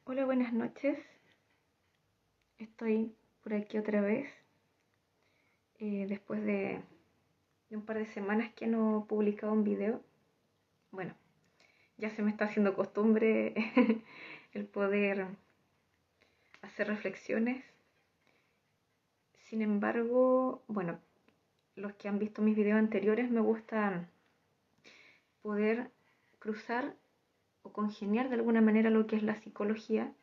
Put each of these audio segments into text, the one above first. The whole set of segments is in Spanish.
Hola, buenas noches. Estoy por aquí otra vez, después de un par de semanas que no he publicado un video. Bueno, ya se me está haciendo costumbre el poder hacer reflexiones. Sin embargo, bueno, los que han visto mis videos anteriores, me gusta poder cruzar o congeniar de alguna manera lo que es la psicología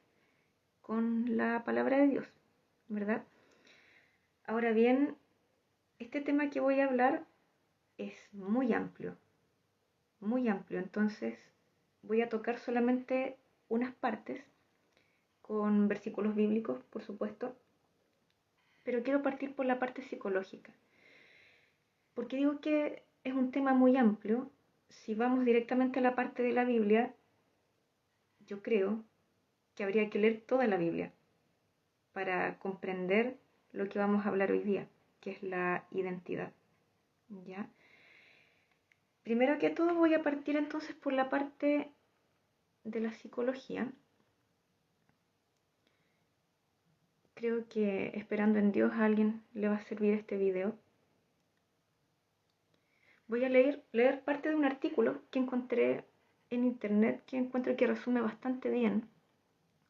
con la palabra de Dios, ¿verdad? Ahora bien, este tema que voy a hablar es muy amplio, entonces voy a tocar solamente unas partes con versículos bíblicos, por supuesto, pero quiero partir por la parte psicológica, porque digo que es un tema muy amplio. Si vamos directamente a la parte de la Biblia, yo creo que habría que leer toda la Biblia para comprender lo que vamos a hablar hoy día, que es la identidad, ¿ya? Primero que todo voy a partir entonces por la parte de la psicología. Creo que esperando en Dios a alguien le va a servir este video. Voy a leer parte de un artículo que encontré en internet que encuentro que resume bastante bien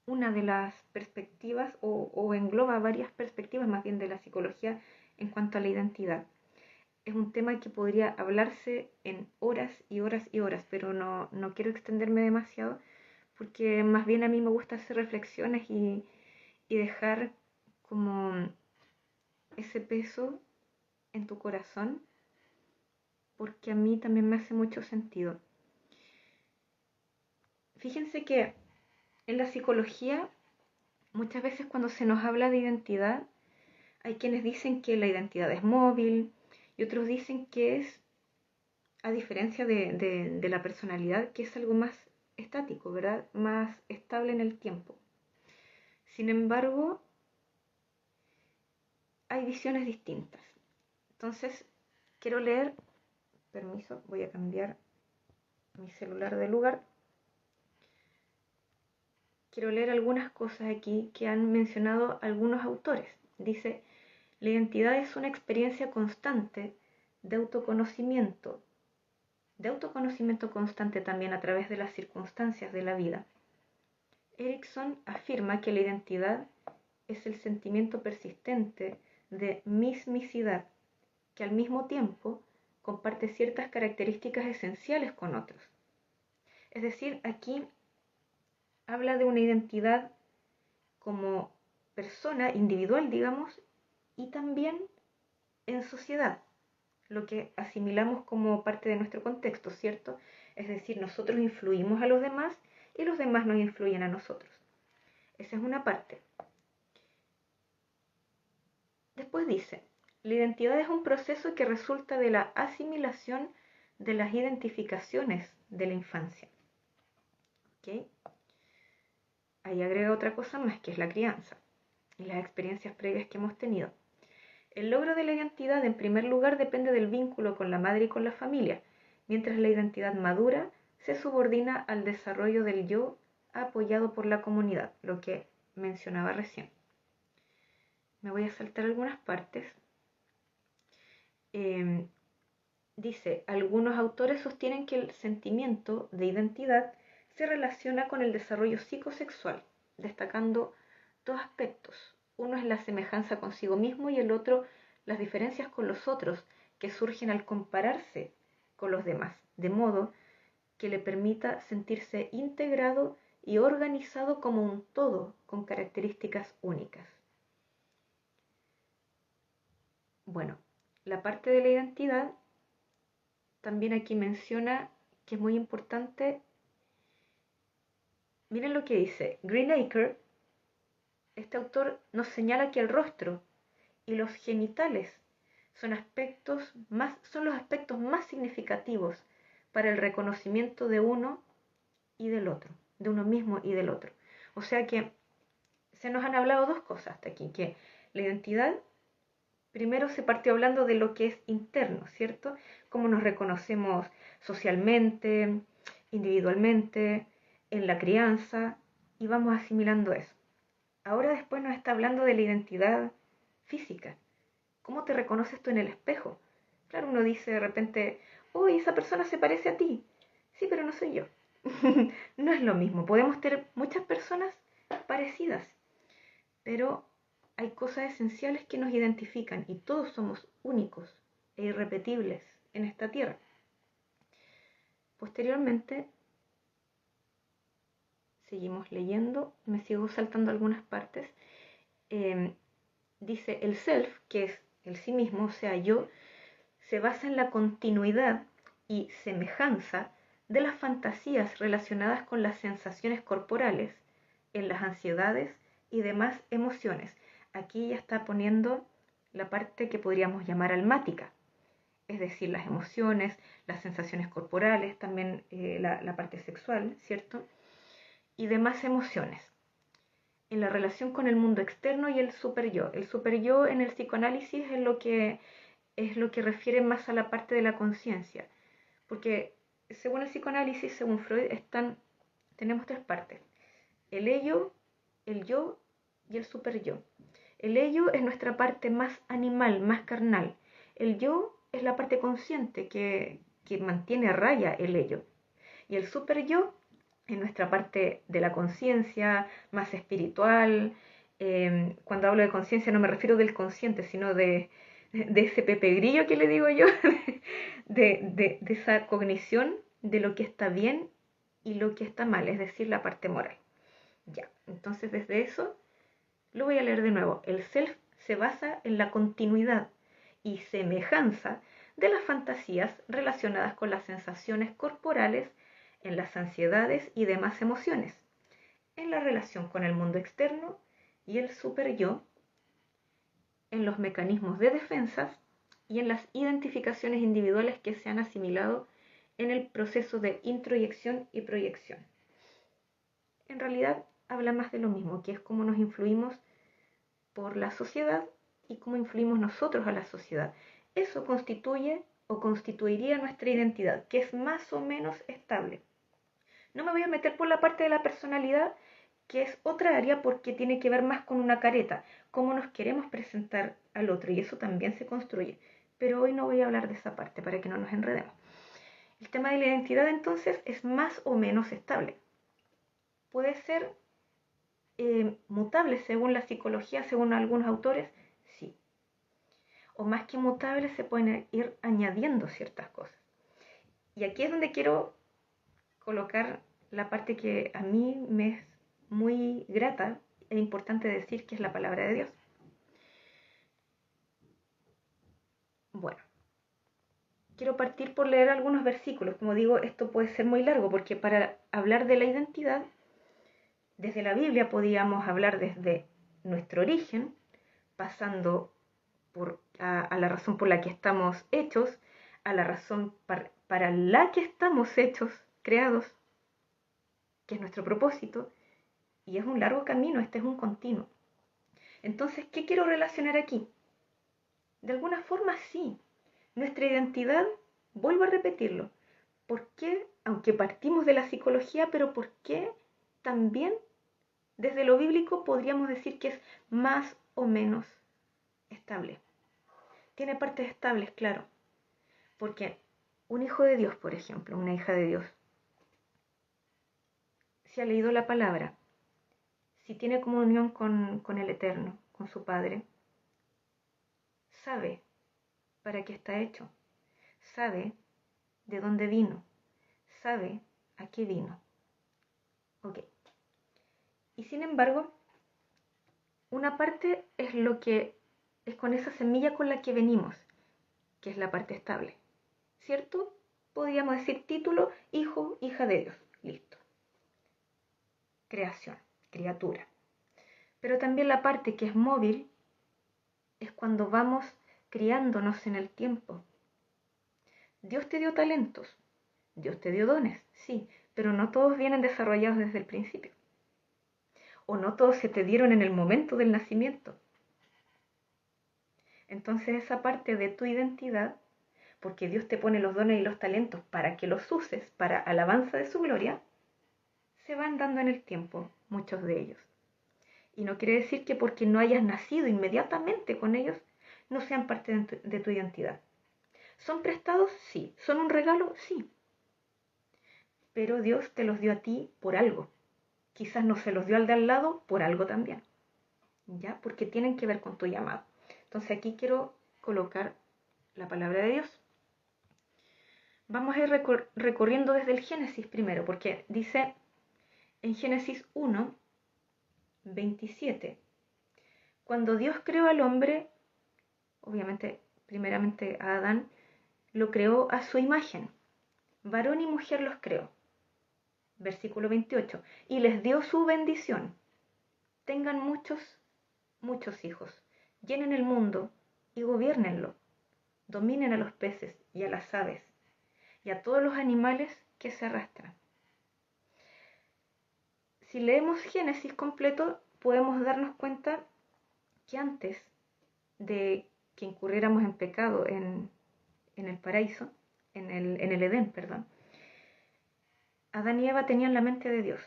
una de las perspectivas o engloba varias perspectivas más bien de la psicología en cuanto a la identidad. Es un tema que podría hablarse en horas y horas y horas, pero no quiero extenderme demasiado porque más bien a mí me gusta hacer reflexiones y dejar como ese peso en tu corazón, porque a mí también me hace mucho sentido. Fíjense que en la psicología, muchas veces cuando se nos habla de identidad, hay quienes dicen que la identidad es móvil y otros dicen que es, a diferencia de la personalidad, que es algo más estático, ¿verdad? Más estable en el tiempo. Sin embargo, hay visiones distintas. Entonces, quiero leer, permiso, voy a cambiar mi celular de lugar. Quiero leer algunas cosas aquí que han mencionado algunos autores. Dice, la identidad es una experiencia constante de autoconocimiento constante también a través de las circunstancias de la vida. Erikson afirma que la identidad es el sentimiento persistente de mismicidad, que al mismo tiempo comparte ciertas características esenciales con otros. Es decir, aquí habla de una identidad como persona individual, digamos, y también en sociedad, lo que asimilamos como parte de nuestro contexto, ¿cierto? Es decir, nosotros influimos a los demás y los demás nos influyen a nosotros. Esa es una parte. Después dice, la identidad es un proceso que resulta de la asimilación de las identificaciones de la infancia. ¿Ok? Ahí agrega otra cosa más, que es la crianza y las experiencias previas que hemos tenido. El logro de la identidad, en primer lugar, depende del vínculo con la madre y con la familia, mientras la identidad madura se subordina al desarrollo del yo apoyado por la comunidad, lo que mencionaba recién. Me voy a saltar algunas partes. Dice, algunos autores sostienen que el sentimiento de identidad se relaciona con el desarrollo psicosexual, destacando dos aspectos. Uno es la semejanza consigo mismo y el otro las diferencias con los otros que surgen al compararse con los demás, de modo que le permita sentirse integrado y organizado como un todo con características únicas. Bueno, la parte de la identidad también aquí menciona que es muy importante. Miren lo que dice Greenacre. Este autor nos señala que el rostro y los genitales son los aspectos más significativos para el reconocimiento de uno y del otro, de uno mismo y del otro. O sea que se nos han hablado dos cosas hasta aquí, que la identidad, primero se partió hablando de lo que es interno, ¿cierto? Cómo nos reconocemos socialmente, individualmente, en la crianza y vamos asimilando eso. Ahora después nos está hablando de la identidad física. ¿Cómo te reconoces tú en el espejo? Claro, uno dice de repente, oh, esa persona se parece a ti. Sí, pero no soy yo. No es lo mismo. Podemos tener muchas personas parecidas, pero hay cosas esenciales que nos identifican y todos somos únicos e irrepetibles en esta tierra. Posteriormente, seguimos leyendo, me sigo saltando algunas partes. Dice el self, que es el sí mismo, o sea, yo, se basa en la continuidad y semejanza de las fantasías relacionadas con las sensaciones corporales, en las ansiedades y demás emociones. Aquí ya está poniendo la parte que podríamos llamar almática, es decir, las emociones, las sensaciones corporales, también la parte sexual, ¿cierto? Y demás emociones. En la relación con el mundo externo y el superyo. El superyo en el psicoanálisis es lo que refiere más a la parte de la conciencia, porque según el psicoanálisis, según Freud, tenemos tres partes: el ello, el yo y el superyo. El ello es nuestra parte más animal, más carnal. El yo es la parte consciente que mantiene a raya el ello. Y el superyo es nuestra parte de la conciencia, más espiritual. Cuando hablo de conciencia no me refiero del consciente, sino de ese Pepe Grillo que le digo yo, de esa cognición de lo que está bien y lo que está mal, es decir, la parte moral. Ya, entonces desde eso lo voy a leer de nuevo. El self se basa en la continuidad y semejanza de las fantasías relacionadas con las sensaciones corporales, en las ansiedades y demás emociones, en la relación con el mundo externo y el superyo, en los mecanismos de defensas y en las identificaciones individuales que se han asimilado en el proceso de introyección y proyección. En realidad habla más de lo mismo, que es cómo nos influimos por la sociedad y cómo influimos nosotros a la sociedad. Eso constituye o constituiría nuestra identidad, que es más o menos estable. No me voy a meter por la parte de la personalidad, que es otra área porque tiene que ver más con una careta, cómo nos queremos presentar al otro, y eso también se construye. Pero hoy no voy a hablar de esa parte para que no nos enredemos. El tema de la identidad entonces es más o menos estable. Puede ser mutable según la psicología, según algunos autores, sí. O más que mutable, se pueden ir añadiendo ciertas cosas. Y aquí es donde quiero colocar la parte que a mí me es muy grata e importante decir, que es la palabra de Dios. Bueno, quiero partir por leer algunos versículos. Como digo, esto puede ser muy largo porque para hablar de la identidad, desde la Biblia podíamos hablar desde nuestro origen, pasando a la razón por la que estamos hechos, a la razón para la que estamos hechos, creados, que es nuestro propósito, y es un largo camino, este es un continuo. Entonces, ¿qué quiero relacionar aquí? De alguna forma sí, nuestra identidad, vuelvo a repetirlo, ¿por qué, aunque partimos de la psicología, pero por qué también desde lo bíblico podríamos decir que es más o menos estable? Tiene partes estables, claro, porque un hijo de Dios, por ejemplo, una hija de Dios, si ha leído la palabra, si tiene comunión con el Eterno, con su Padre, sabe para qué está hecho, sabe de dónde vino, sabe a qué vino. Ok. Y sin embargo, una parte es lo que es con esa semilla con la que venimos, que es la parte estable. ¿Cierto? Podríamos decir título, hijo, hija de Dios. Listo. Creación, criatura. Pero también la parte que es móvil es cuando vamos criándonos en el tiempo. Dios te dio talentos, Dios te dio dones, sí, pero no todos vienen desarrollados desde el principio. O no todos se te dieron en el momento del nacimiento. Entonces esa parte de tu identidad, porque Dios te pone los dones y los talentos para que los uses para alabanza de su gloria, se van dando en el tiempo, muchos de ellos. Y no quiere decir que porque no hayas nacido inmediatamente con ellos, no sean parte de tu identidad. ¿Son prestados? Sí. ¿Son un regalo? Sí. Pero Dios te los dio a ti por algo. Quizás no se los dio al de al lado por algo también. ¿Ya? Porque tienen que ver con tu llamado. Entonces aquí quiero colocar la palabra de Dios. Vamos a ir recorriendo desde el Génesis primero, porque dice en Génesis 1, 27, cuando Dios creó al hombre, obviamente, primeramente a Adán, lo creó a su imagen. Varón y mujer los creó. Versículo 28. Y les dio su bendición. Tengan muchos, muchos hijos. Llenen el mundo y gobiernenlo. Dominen a los peces y a las aves y a todos los animales que se arrastran. Si leemos Génesis completo, podemos darnos cuenta que antes de que incurriéramos en pecado en el paraíso, en el Edén, perdón, Adán y Eva tenían la mente de Dios.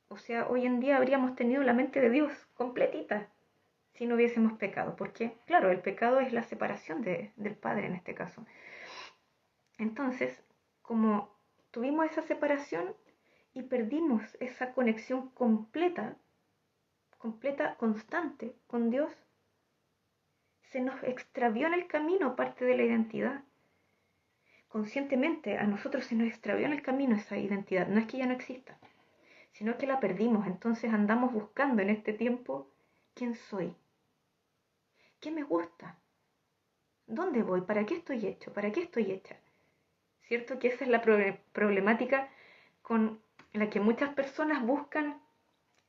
O sea, hoy en día habríamos tenido la mente de Dios completita si no hubiésemos pecado. Porque, claro, el pecado es la separación del Padre en este caso. Entonces, como tuvimos esa separación y perdimos esa conexión completa, constante con Dios, se nos extravió en el camino parte de la identidad. Conscientemente a nosotros se nos extravió en el camino esa identidad. No es que ya no exista, sino que la perdimos. Entonces andamos buscando en este tiempo quién soy, qué me gusta, dónde voy, para qué estoy hecho, para qué estoy hecha. ¿Cierto? Que esa es la problemática con la que muchas personas buscan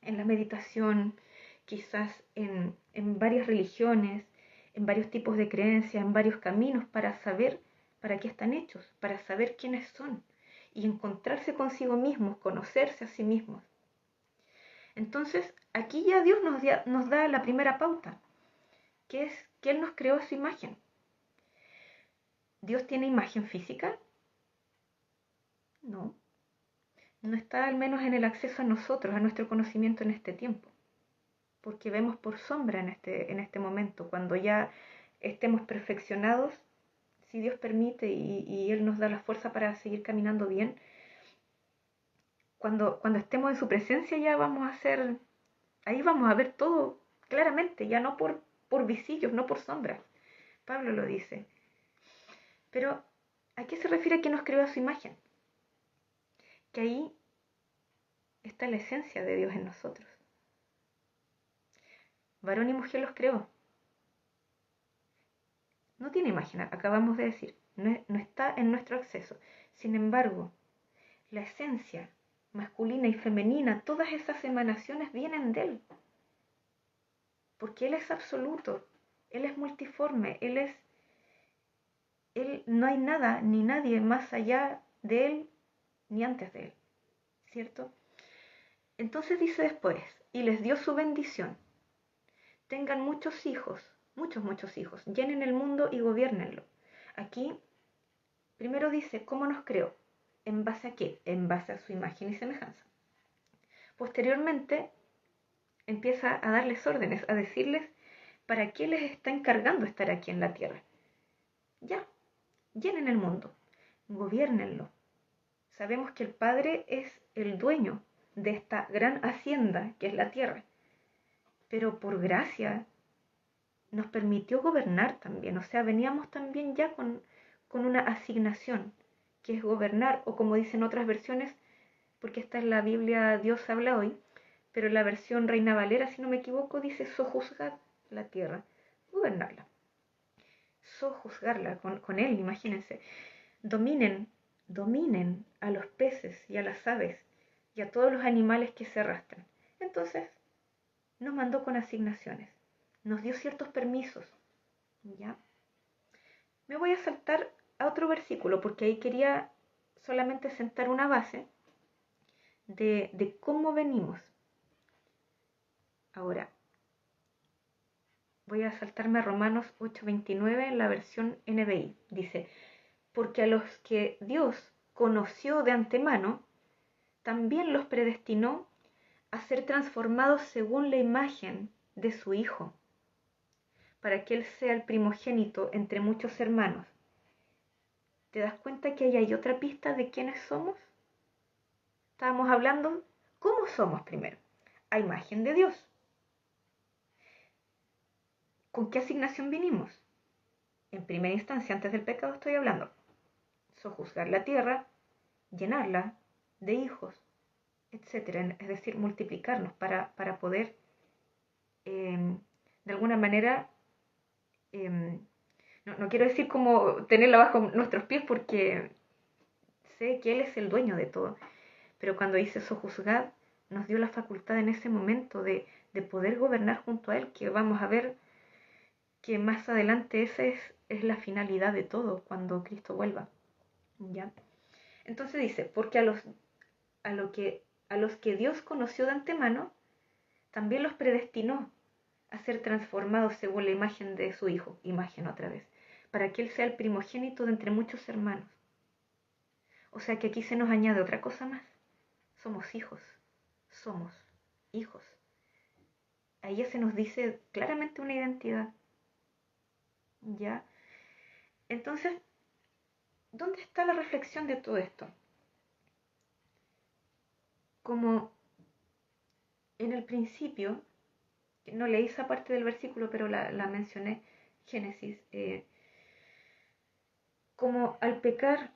en la meditación, quizás en varias religiones, en varios tipos de creencias, en varios caminos para saber para qué están hechos, para saber quiénes son y encontrarse consigo mismos, conocerse a sí mismos. Entonces, aquí ya Dios nos da la primera pauta, que es que Él nos creó a su imagen. ¿Dios tiene imagen física? No. No está al menos en el acceso a nosotros, a nuestro conocimiento en este tiempo, porque vemos por sombra en este momento, cuando ya estemos perfeccionados, si Dios permite y Él nos da la fuerza para seguir caminando bien, cuando estemos en su presencia ya vamos a ser, ahí vamos a ver todo claramente, ya no por visillos, no por sombras. Pablo lo dice. Pero, ¿a qué se refiere que nos creó a su imagen? Que ahí está la esencia de Dios en nosotros. Varón y mujer los creó. No tiene imagen, acabamos de decir, no está en nuestro acceso. Sin embargo, la esencia masculina y femenina, todas esas emanaciones vienen de Él. Porque Él es absoluto, Él es multiforme, Él no hay nada ni nadie más allá de Él ni antes de Él. ¿Cierto? Entonces dice después, y les dio su bendición. Tengan muchos hijos, muchos hijos, llenen el mundo y gobiernenlo. Aquí, primero dice, ¿cómo nos creó? ¿En base a qué? En base a su imagen y semejanza. Posteriormente, empieza a darles órdenes, a decirles para qué les está encargando estar aquí en la tierra. Ya, llenen el mundo, gobiernenlo. Sabemos que el Padre es el dueño de esta gran hacienda que es la tierra, pero por gracia nos permitió gobernar también, o sea, veníamos también ya con una asignación, que es gobernar, o como dicen otras versiones, porque esta es la Biblia Dios habla hoy, pero la versión Reina Valera, si no me equivoco, dice sojuzgar la tierra, gobernarla, sojuzgarla con Él, imagínense. Dominen a los peces y a las aves y a todos los animales que se arrastran. Entonces, nos mandó con asignaciones, nos dio ciertos permisos, ¿ya? Me voy a saltar a otro versículo porque ahí quería solamente sentar una base de cómo venimos. Ahora, voy a saltarme a Romanos 8:29 en la versión NBI. Dice, porque a los que Dios conoció de antemano, también los predestinó a ser transformados según la imagen de su Hijo, para que Él sea el primogénito entre muchos hermanos. ¿Te das cuenta que ahí hay otra pista de quiénes somos? Estábamos hablando, ¿cómo somos primero? A imagen de Dios. ¿Con qué asignación vinimos? En primera instancia, antes del pecado estoy hablando. Sojuzgar la tierra, llenarla de hijos, etc. Es decir, multiplicarnos para poder, de alguna manera, no quiero decir como tenerla bajo nuestros pies porque sé que Él es el dueño de todo, pero cuando dice sojuzgar, nos dio la facultad en ese momento de poder gobernar junto a Él, que vamos a ver que más adelante esa es la finalidad de todo cuando Cristo vuelva. ¿Ya? Entonces dice, porque a los que Dios conoció de antemano, también los predestinó a ser transformados según la imagen de su Hijo, imagen otra vez, para que Él sea el primogénito de entre muchos hermanos. O sea que aquí se nos añade otra cosa más. Somos hijos. Ahí ya se nos dice claramente una identidad. ¿Ya? Entonces, ¿dónde está la reflexión de todo esto? Como en el principio, no leí esa parte del versículo, pero la mencioné, Génesis, como al pecar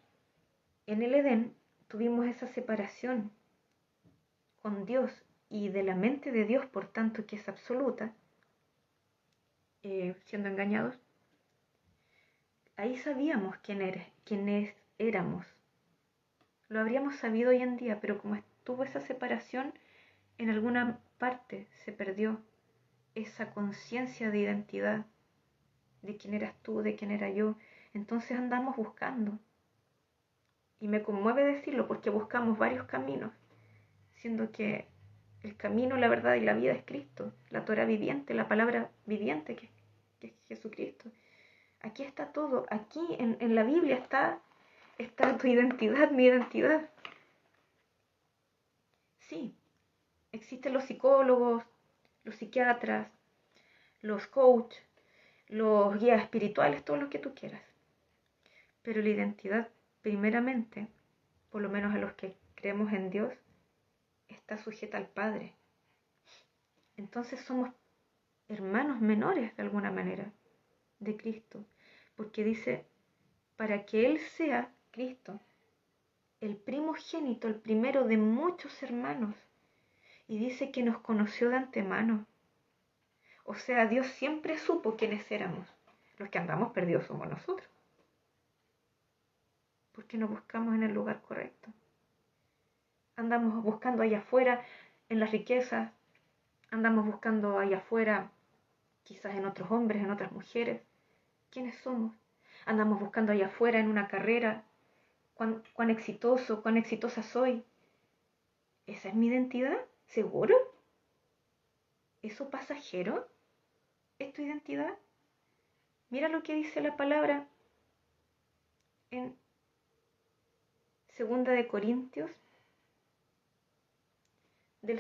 en el Edén, tuvimos esa separación con Dios y de la mente de Dios, por tanto, que es absoluta, siendo engañados. Ahí sabíamos quiénes éramos. Lo habríamos sabido hoy en día, pero como estuvo esa separación, en alguna parte se perdió esa conciencia de identidad, de quién eras tú, de quién era yo. Entonces andamos buscando. Y me conmueve decirlo porque buscamos varios caminos, siendo que el camino, la verdad y la vida es Cristo, la Torah viviente, la palabra viviente que es Jesucristo. Aquí está todo, aquí en la Biblia está tu identidad, mi identidad. Sí, existen los psicólogos, los psiquiatras, los coaches, los guías espirituales, todo lo que tú quieras. Pero la identidad, primeramente, por lo menos a los que creemos en Dios, está sujeta al Padre. Entonces somos hermanos menores de alguna manera de Cristo, porque dice, para que Él sea, Cristo, el primogénito, el primero de muchos hermanos, y dice que nos conoció de antemano. O sea, Dios siempre supo quiénes éramos. Los que andamos perdidos somos nosotros, porque nos buscamos en el lugar correcto. Andamos buscando allá afuera en las riquezas, andamos buscando allá afuera quizás en otros hombres, en otras mujeres. ¿Quiénes somos? Andamos buscando allá afuera en una carrera, cuán exitoso, cuán exitosa soy. ¿Esa es mi identidad? ¿Seguro? ¿Eso pasajero? ¿Es tu identidad? Mira lo que dice la palabra en 2 de Corintios, del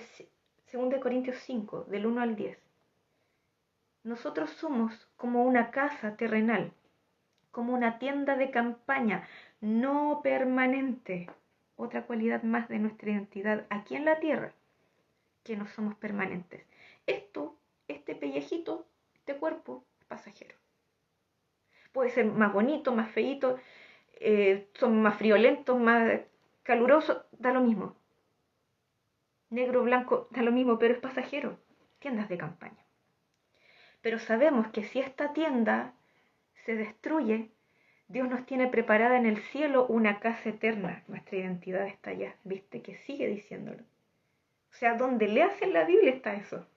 2 de Corintios 5, del 1 al 10. Nosotros somos como una casa terrenal, como una tienda de campaña no permanente. Otra cualidad más de nuestra identidad aquí en la tierra, que no somos permanentes. Este pellejito, este cuerpo, es pasajero. Puede ser más bonito, más feíto, son más friolentos, más calurosos, da lo mismo. Negro, blanco, da lo mismo, pero es pasajero. Tiendas de campaña. Pero sabemos que si esta tienda se destruye, Dios nos tiene preparada en el cielo una casa eterna. Nuestra identidad está allá, ¿viste? Que sigue diciéndolo. O sea, donde leas en la Biblia está eso.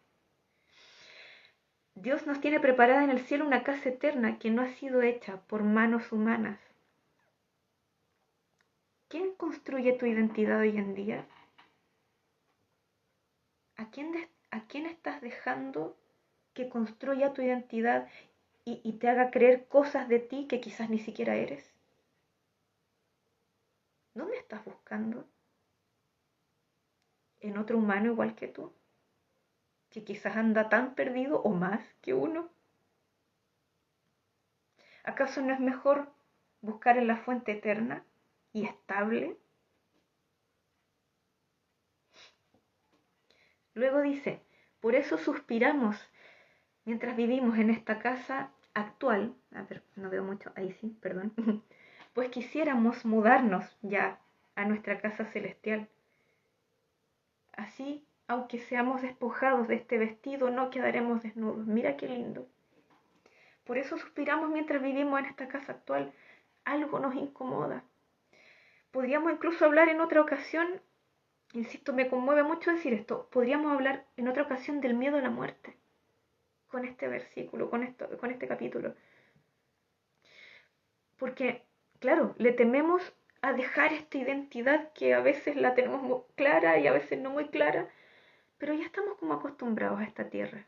Dios nos tiene preparada en el cielo una casa eterna que no ha sido hecha por manos humanas. ¿Quién construye tu identidad hoy en día? ¿A quién estás dejando que construya tu identidad y te haga creer cosas de ti que quizás ni siquiera eres? ¿Dónde estás buscando? en otro humano igual que tú, que quizás anda tan perdido o más que uno? ¿Acaso no es mejor buscar en la fuente eterna y estable? Luego dice, por eso suspiramos mientras vivimos en esta casa actual, a ver, no veo mucho, ahí sí, perdón, pues quisiéramos mudarnos ya a nuestra casa celestial. Así, aunque seamos despojados de este vestido, no quedaremos desnudos. Mira qué lindo. Por eso suspiramos mientras vivimos en esta casa actual. Algo nos incomoda. Podríamos incluso hablar en otra ocasión, insisto, me conmueve mucho decir esto, podríamos hablar en otra ocasión del miedo a la muerte, con este versículo, con este capítulo. Porque, claro, le tememos a dejar esta identidad que a veces la tenemos muy clara y a veces no muy clara, pero ya estamos como acostumbrados a esta tierra.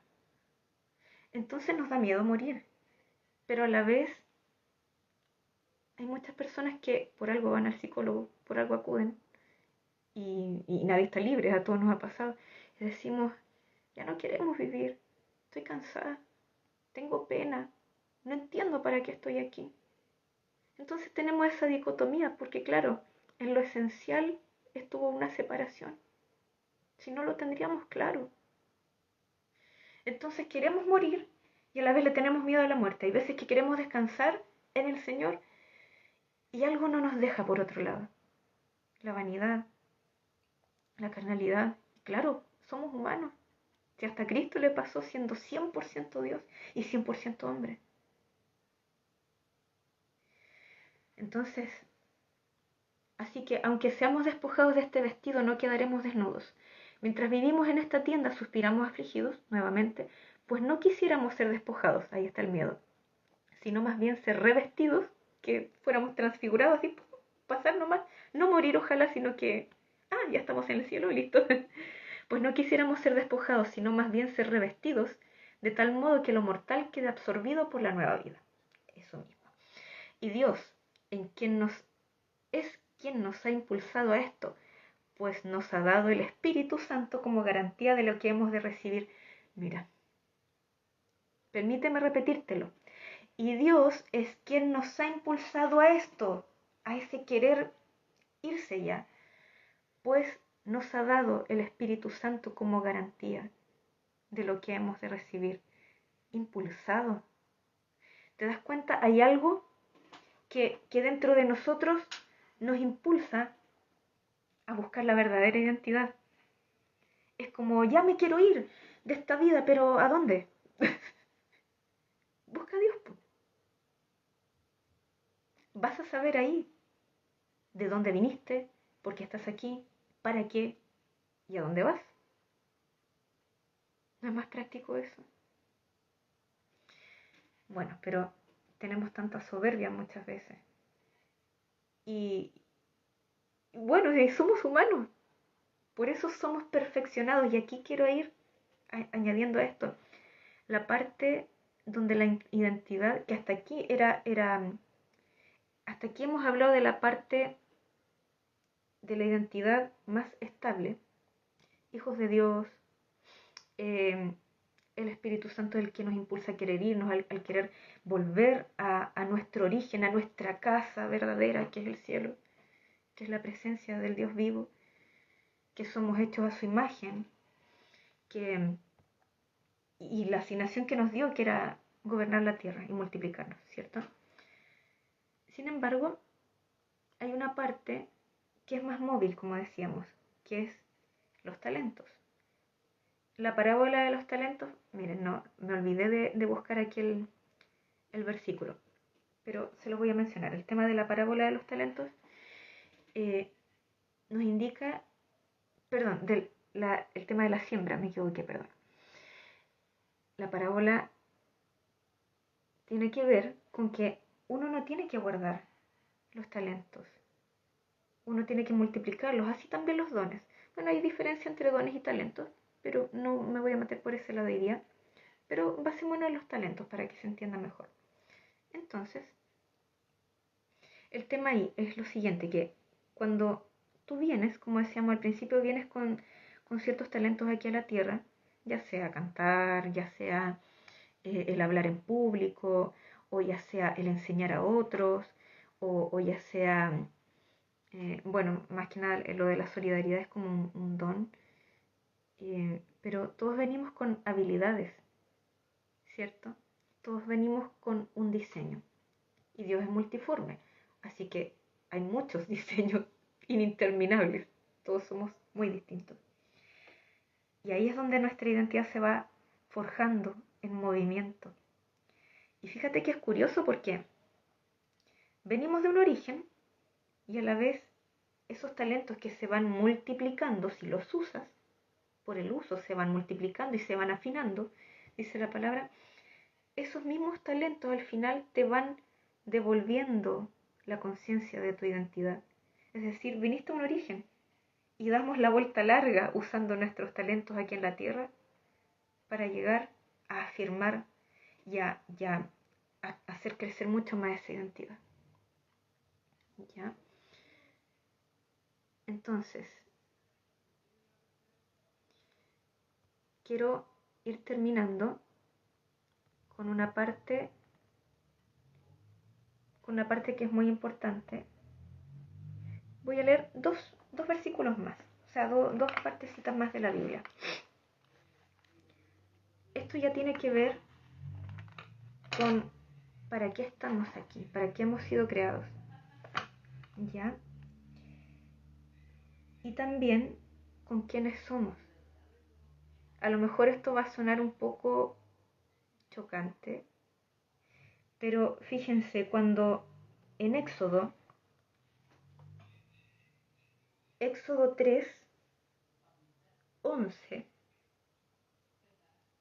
Entonces nos da miedo morir, pero a la vez hay muchas personas que por algo van al psicólogo, por algo acuden, y nadie está libre, a todos nos ha pasado, y decimos, ya no queremos vivir, estoy cansada, tengo pena, no entiendo para qué estoy aquí. Entonces tenemos esa dicotomía, porque claro, en lo esencial estuvo una separación, si no lo tendríamos claro. Entonces queremos morir y a la vez le tenemos miedo a la muerte. Hay veces que queremos descansar en el Señor y algo no nos deja por otro lado. La vanidad, la carnalidad. Claro, somos humanos. Si hasta Cristo le pasó siendo 100% Dios y 100% hombre. Entonces, así que aunque seamos despojados de este vestido, no quedaremos desnudos. Mientras vivimos en esta tienda, suspiramos afligidos, nuevamente, pues no quisiéramos ser despojados, ahí está el miedo, sino más bien ser revestidos, que fuéramos transfigurados, así, pasar nomás, no morir ojalá, sino que, ya estamos en el cielo y listo. Pues no quisiéramos ser despojados, sino más bien ser revestidos, de tal modo que lo mortal quede absorbido por la nueva vida. Eso mismo. Y Dios, en quien es quien nos ha impulsado a esto, pues nos ha dado el Espíritu Santo como garantía de lo que hemos de recibir. Mira, permíteme repetírtelo. Y Dios es quien nos ha impulsado a esto, a ese querer irse ya, pues nos ha dado el Espíritu Santo como garantía de lo que hemos de recibir. Impulsado. ¿Te das cuenta? Hay algo que dentro de nosotros nos impulsa a buscar la verdadera identidad. Es como, ya me quiero ir de esta vida, pero ¿a dónde? Busca a Dios. Vas a saber ahí de dónde viniste, por qué estás aquí, para qué y a dónde vas. ¿No es más práctico eso? Bueno, pero tenemos tanta soberbia muchas veces. Y bueno, somos humanos. Por eso somos perfeccionados. Y aquí quiero ir añadiendo a esto. La parte donde la identidad, que hasta aquí hasta aquí hemos hablado de la parte de la identidad más estable. Hijos de Dios, eh, el Espíritu Santo es el que nos impulsa a querer irnos, al querer volver a nuestro origen, a nuestra casa verdadera, que es el cielo, que es la presencia del Dios vivo, que somos hechos a su imagen, que, y la asignación que nos dio, que era gobernar la tierra y multiplicarnos, ¿cierto? Sin embargo, hay una parte que es más móvil, como decíamos, que es los talentos. La parábola de los talentos, miren, no, me olvidé de buscar aquí el versículo, pero se los voy a mencionar. El tema de la parábola de los talentos eh, nos indica, perdón, el tema de la siembra, me equivoqué, perdón. La parábola tiene que ver con que uno no tiene que guardar los talentos, uno tiene que multiplicarlos, así también los dones. Bueno, hay diferencia entre dones y talentos, pero no me voy a meter por ese lado hoy día, pero basémonos en los talentos para que se entienda mejor. Entonces, el tema ahí es lo siguiente, que cuando tú vienes, como decíamos al principio, vienes con con ciertos talentos aquí a la tierra, ya sea cantar, ya sea el hablar en público, o ya sea el enseñar a otros, o ya sea, bueno, más que nada lo de la solidaridad es como un don, pero todos venimos con habilidades, ¿cierto? Todos venimos con un diseño y Dios es multiforme, así que hay muchos diseños ininterminables, todos somos muy distintos. Y ahí es donde nuestra identidad se va forjando en movimiento. Y fíjate que es curioso porque venimos de un origen y a la vez esos talentos que se van multiplicando, si los usas, por el uso se van multiplicando y se van afinando, dice la palabra, esos mismos talentos al final te van devolviendo la conciencia de tu identidad. Es decir, viniste a un origen y damos la vuelta larga usando nuestros talentos aquí en la tierra para llegar a afirmar y a hacer crecer mucho más esa identidad. ¿Ya? Entonces, quiero ir terminando con una parte que es muy importante. Voy a leer dos versículos más, o sea, dos partecitas más de la Biblia. Esto ya tiene que ver con para qué estamos aquí, para qué hemos sido creados. ¿Ya? Y también con quiénes somos. A lo mejor esto va a sonar un poco chocante, pero fíjense, cuando en Éxodo 3, 11,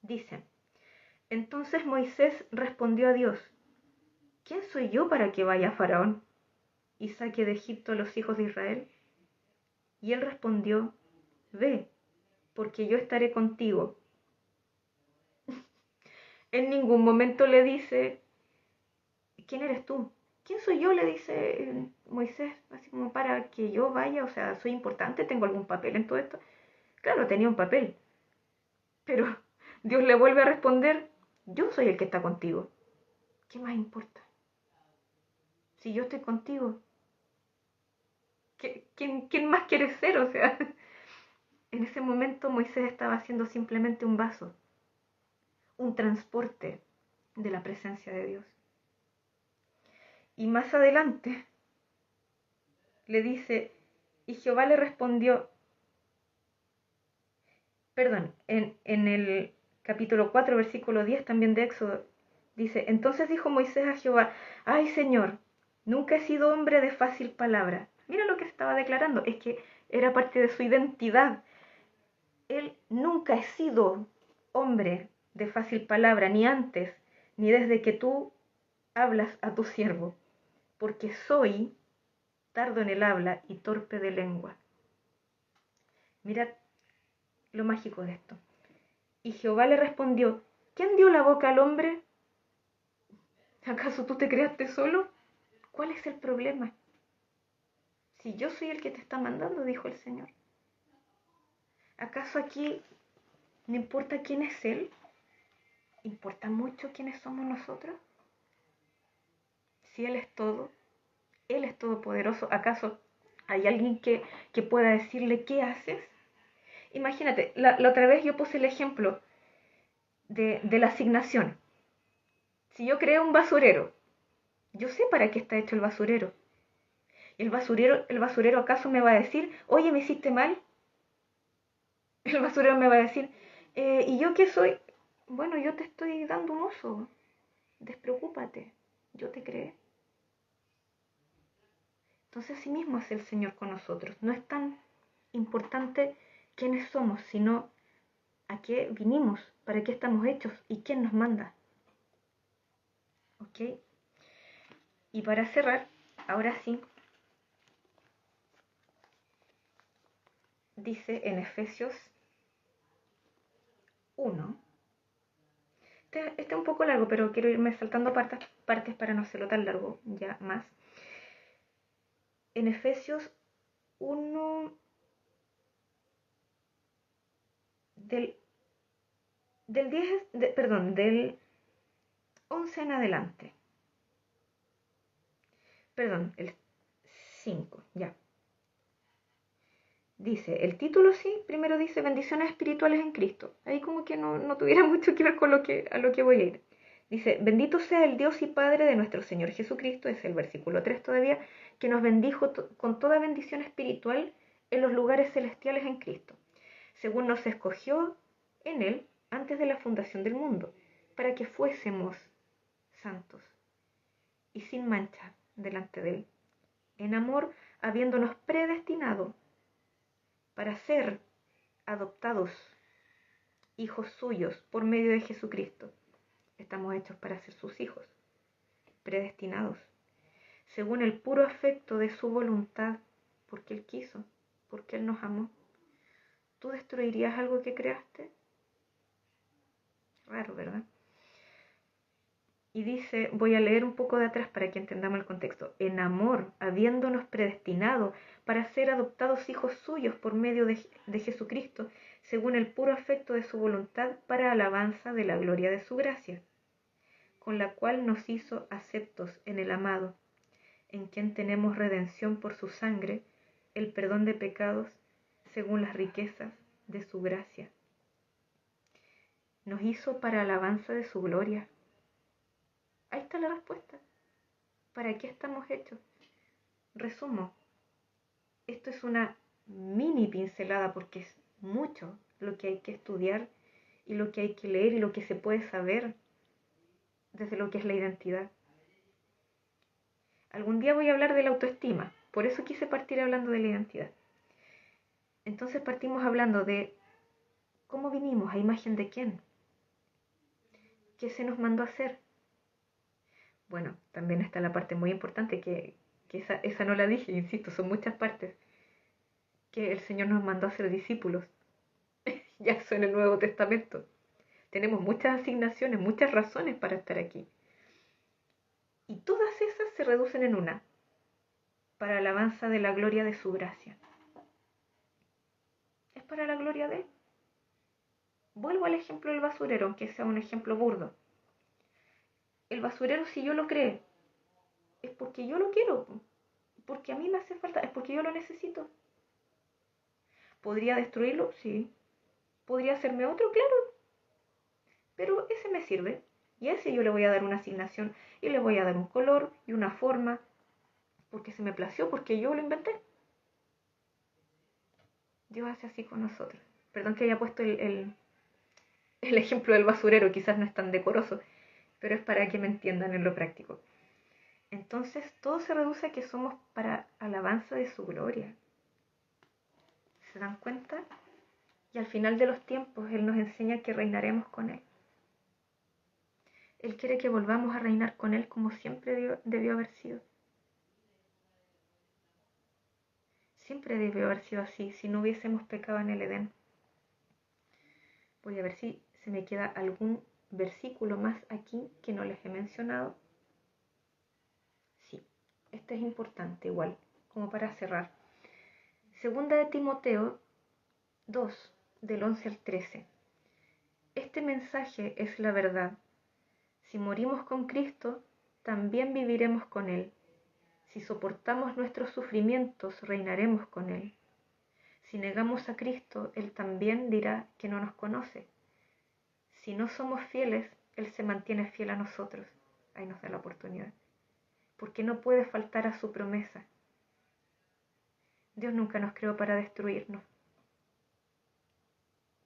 dice, entonces Moisés respondió a Dios, ¿quién soy yo para que vaya a Faraón y saque de Egipto a los hijos de Israel? Y él respondió, ve, porque yo estaré contigo. En ningún momento le dice, ¿quién eres tú? ¿Quién soy yo? Le dice Moisés, así como para que yo vaya, o sea, soy importante, tengo algún papel en todo esto. Claro, tenía un papel, pero Dios le vuelve a responder, yo soy el que está contigo. ¿Qué más importa? Si yo estoy contigo, ¿quién más quieres ser? O sea, en ese momento Moisés estaba haciendo simplemente un vaso, un transporte de la presencia de Dios. Y más adelante le dice, y Jehová le respondió, perdón, en el capítulo 4, versículo 10 también de Éxodo, dice, entonces dijo Moisés a Jehová, ay Señor, nunca he sido hombre de fácil palabra. Mira lo que estaba declarando, es que era parte de su identidad. Él nunca ha sido hombre de fácil palabra, ni antes, ni desde que tú hablas a tu siervo, porque soy tardo en el habla y torpe de lengua. Mirad lo mágico de esto. Y Jehová le respondió, ¿quién dio la boca al hombre? ¿Acaso tú te creaste solo? ¿Cuál es el problema? Si yo soy el que te está mandando, dijo el Señor. ¿Acaso aquí no importa quién es Él? ¿Importa mucho quiénes somos nosotros? Si Él es todo, Él es todopoderoso, ¿acaso hay alguien que pueda decirle qué haces? Imagínate, la otra vez yo puse el ejemplo de la asignación. Si yo creo un basurero, yo sé para qué está hecho el basurero. ¿El basurero acaso me va a decir, oye, me hiciste mal? El basurero me va a decir, ¿y yo qué soy? Bueno, yo te estoy dando un uso. Despreocúpate, yo te creé. Entonces así mismo es el Señor con nosotros. No es tan importante quiénes somos, sino a qué vinimos, para qué estamos hechos y quién nos manda. ¿Ok? Y para cerrar, ahora sí, dice en Efesios 1. Este es un poco largo, pero quiero irme saltando partes para no hacerlo tan largo ya más. En Efesios 1, del 11 en adelante. Perdón, el 5, ya. Dice, el título sí, primero dice bendiciones espirituales en Cristo. Ahí como que no tuviera mucho que ver con a lo que voy a ir. Dice, bendito sea el Dios y Padre de nuestro Señor Jesucristo, es el versículo 3 todavía, que nos bendijo con toda bendición espiritual en los lugares celestiales en Cristo, según nos escogió en Él antes de la fundación del mundo, para que fuésemos santos y sin mancha delante de Él, en amor, habiéndonos predestinado para ser adoptados hijos suyos por medio de Jesucristo. Estamos hechos para ser sus hijos, predestinados, según el puro afecto de su voluntad, porque Él quiso, porque Él nos amó. ¿Tú destruirías algo que creaste? Raro, ¿verdad? Y dice, voy a leer un poco de atrás para que entendamos el contexto. En amor, habiéndonos predestinado para ser adoptados hijos suyos por medio de Jesucristo, según el puro afecto de su voluntad, para alabanza de la gloria de su gracia, con la cual nos hizo aceptos en el amado, en quien tenemos redención por su sangre, el perdón de pecados, según las riquezas de su gracia. Nos hizo para alabanza de su gloria. Ahí está la respuesta. ¿Para qué estamos hechos? Resumo. Esto es una mini pincelada porque es mucho lo que hay que estudiar y lo que hay que leer y lo que se puede saber desde lo que es la identidad. Algún día voy a hablar de la autoestima, por eso quise partir hablando de la identidad. Entonces partimos hablando de cómo vinimos, a imagen de quién, qué se nos mandó a hacer. Bueno, también está la parte muy importante que esa no la dije, insisto, son muchas partes, que el Señor nos mandó a ser discípulos. Ya eso en el Nuevo Testamento. Tenemos muchas asignaciones, muchas razones para estar aquí. Y todas esas se reducen en una, para alabanza de la gloria de su gracia. Es para la gloria de Él. Vuelvo al ejemplo del basurero, aunque sea un ejemplo burdo. El basurero, si yo lo creo, es porque yo lo quiero, porque a mí me hace falta, es porque yo lo necesito. ¿Podría destruirlo? Sí. ¿Podría hacerme otro? Claro. Pero ese me sirve. Y a ese yo le voy a dar una asignación y le voy a dar un color y una forma, porque se me plació, porque yo lo inventé. Dios hace así con nosotros. Perdón que haya puesto el ejemplo del basurero, quizás no es tan decoroso, pero es para que me entiendan en lo práctico. Entonces todo se reduce a que somos para alabanza de su gloria. ¿Se dan cuenta? Y al final de los tiempos Él nos enseña que reinaremos con Él. Él quiere que volvamos a reinar con Él como siempre debió haber sido. Siempre debió haber sido así, si no hubiésemos pecado en el Edén. Voy a ver si se me queda algún versículo más aquí que no les he mencionado. Sí, este es importante igual, como para cerrar. Segunda de Timoteo 2, del 11 al 13. Este mensaje es la verdad. Si morimos con Cristo, también viviremos con Él. Si soportamos nuestros sufrimientos, reinaremos con Él. Si negamos a Cristo, Él también dirá que no nos conoce. Si no somos fieles, Él se mantiene fiel a nosotros. Ahí nos da la oportunidad. Porque no puede faltar a su promesa. Dios nunca nos creó para destruirnos.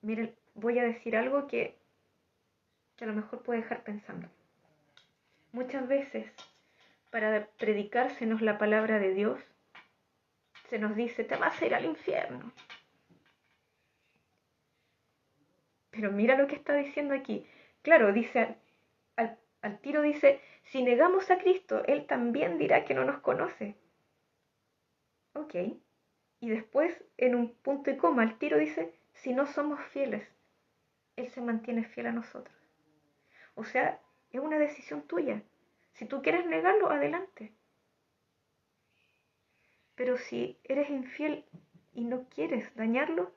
Miren, voy a decir algo que a lo mejor puede dejar pensando. Muchas veces, para predicársenos la palabra de Dios, se nos dice, te vas a ir al infierno. Pero mira lo que está diciendo aquí. Claro, dice, al tiro dice, si negamos a Cristo, Él también dirá que no nos conoce. Ok. Y después, en un punto y coma, al tiro dice, si no somos fieles, Él se mantiene fiel a nosotros. O sea, es una decisión tuya. Si tú quieres negarlo, adelante. Pero si eres infiel y no quieres dañarlo,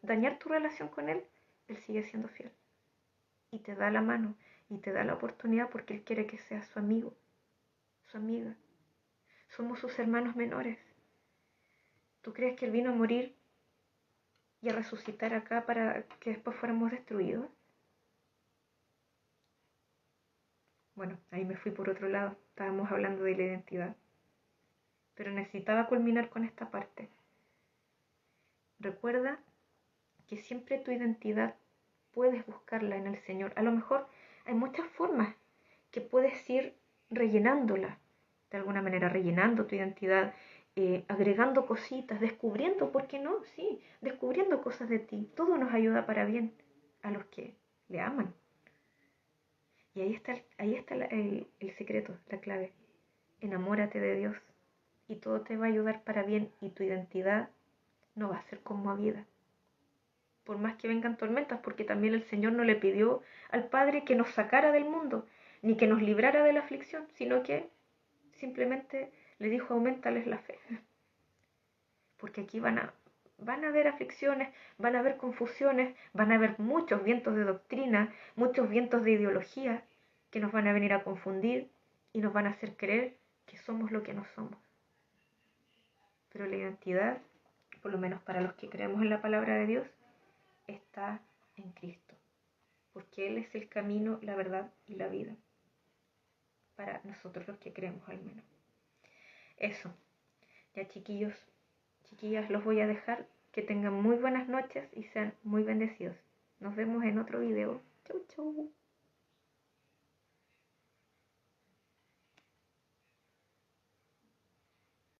dañar tu relación con Él, Él sigue siendo fiel. Y te da la mano y te da la oportunidad porque Él quiere que seas su amigo, su amiga. Somos sus hermanos menores. ¿Tú crees que Él vino a morir y a resucitar acá para que después fuéramos destruidos? Bueno, ahí me fui por otro lado. Estábamos hablando de la identidad. Pero necesitaba culminar con esta parte. Recuerda que siempre tu identidad puedes buscarla en el Señor. A lo mejor hay muchas formas que puedes ir rellenándola, de alguna manera rellenando tu identidad, agregando cositas, descubriendo, ¿por qué no? Sí, descubriendo cosas de ti. Todo nos ayuda para bien a los que le aman. Y ahí está el secreto, la clave. Enamórate de Dios y todo te va a ayudar para bien y tu identidad no va a ser conmovida. Por más que vengan tormentas, porque también el Señor no le pidió al Padre que nos sacara del mundo, ni que nos librara de la aflicción, sino que simplemente le dijo, aumentales la fe. Porque aquí van a haber aflicciones, van a haber confusiones, van a haber muchos vientos de doctrina, muchos vientos de ideología que nos van a venir a confundir y nos van a hacer creer que somos lo que no somos. Pero la identidad, por lo menos para los que creemos en la palabra de Dios, está en Cristo, porque Él es el camino, la verdad y la vida, para nosotros los que creemos al menos. Eso, ya chiquillos, chiquillas, los voy a dejar, que tengan muy buenas noches y sean muy bendecidos. Nos vemos en otro video. Chau, chau.